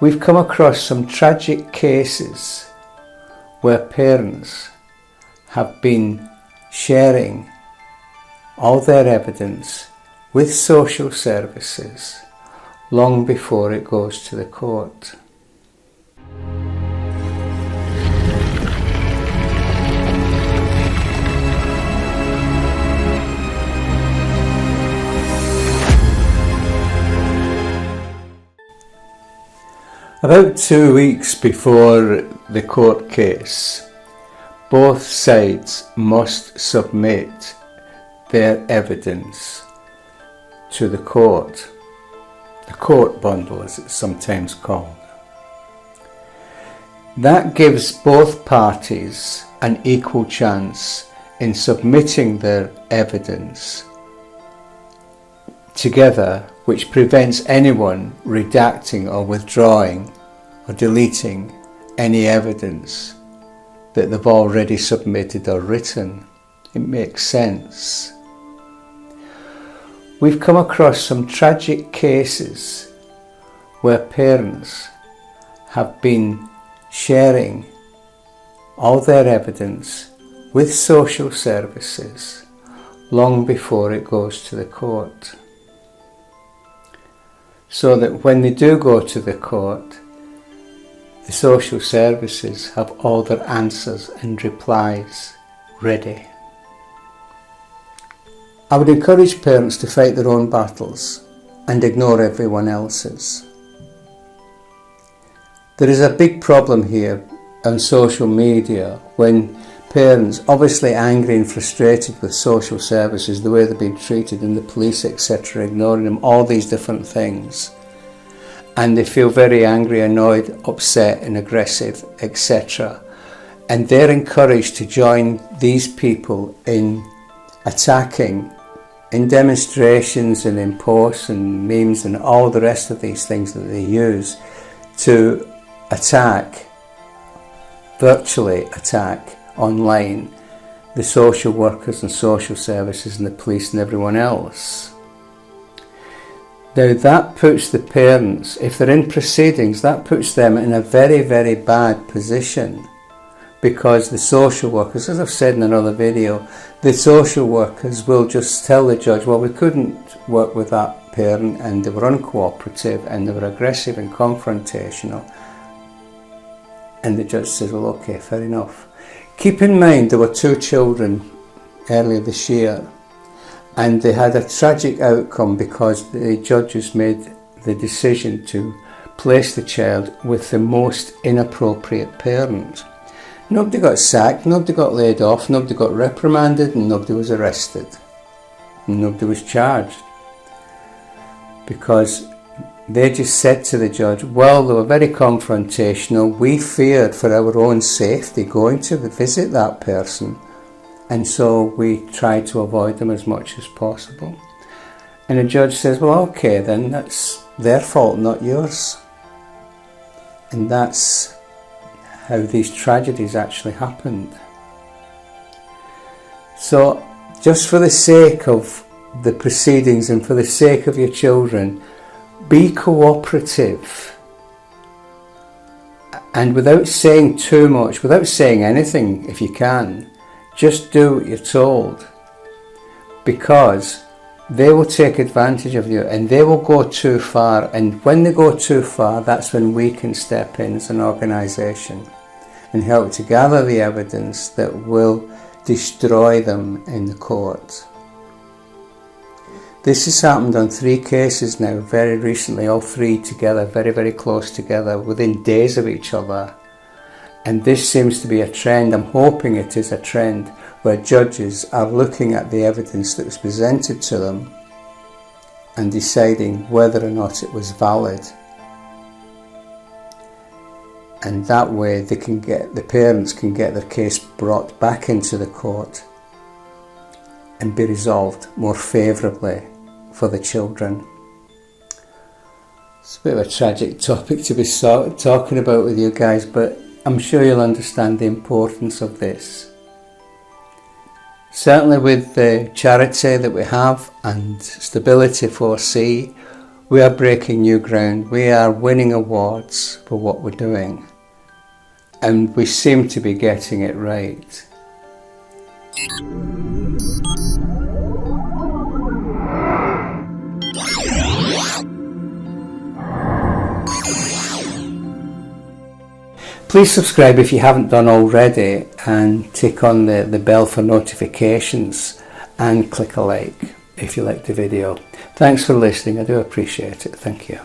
We've come across some tragic cases where parents have been sharing all their evidence with social services long before it goes to the court. About 2 weeks before the court case, both sides must submit their evidence to the court bundle as it's sometimes called. That gives both parties an equal chance in submitting their evidence together, which prevents anyone redacting or withdrawing or deleting any evidence that they've already submitted or written. It makes sense. We've come across some tragic cases where parents have been sharing all their evidence with social services long before it goes to the court, so that when they do go to the court, the social services have all their answers and replies ready. I would encourage parents to fight their own battles and ignore everyone else's. There is a big problem here on social media when parents, obviously angry and frustrated with social services, the way they've been treated, and the police, etc., ignoring them, all these different things, and they feel very angry, annoyed, upset and aggressive, etc., and they're encouraged to join these people in attacking, in demonstrations and in posts and memes and all the rest of these things that they use to attack, virtually attack online, the social workers and social services and the police and everyone else. Now that puts the parents, if they're in proceedings, that puts them in a very, very bad position, because the social workers, as I've said in another video, the social workers will just tell the judge, well, we couldn't work with that parent and they were uncooperative and they were aggressive and confrontational. And the judge says, well, okay, fair enough. Keep in mind there were 2 children earlier this year, and they had a tragic outcome because the judges made the decision to place the child with the most inappropriate parent. Nobody got sacked, nobody got laid off, nobody got reprimanded, and nobody was arrested. And nobody was charged. Because they just said to the judge, well, they were very confrontational. We feared for our own safety going to visit that person, and so we tried to avoid them as much as possible. And the judge says, well, okay, then that's their fault, not yours. And that's how these tragedies actually happened. So just for the sake of the proceedings and for the sake of your children, be cooperative, and without saying too much, without saying anything if you can, just do what you're told, because they will take advantage of you and they will go too far, and when they go too far, that's when we can step in as an organisation and help to gather the evidence that will destroy them in the court. This has happened on 3 cases now, very recently, all 3 together, very, very close together, within days of each other. And this seems to be a trend. I'm hoping it is a trend where judges are looking at the evidence that was presented to them and deciding whether or not it was valid. And that way the parents can get their case brought back into the court and be resolved more favourably for the children. It's a bit of a tragic topic to be talking about with you guys, but I'm sure you'll understand the importance of this. Certainly with the charity that we have and Stability 4C, We are breaking new ground. We are winning awards for what we're doing. And we seem to be getting it right. Please subscribe if you haven't done already, and tick on the bell for notifications, and click a like if you liked the video. Thanks for listening. I do appreciate it. Thank you.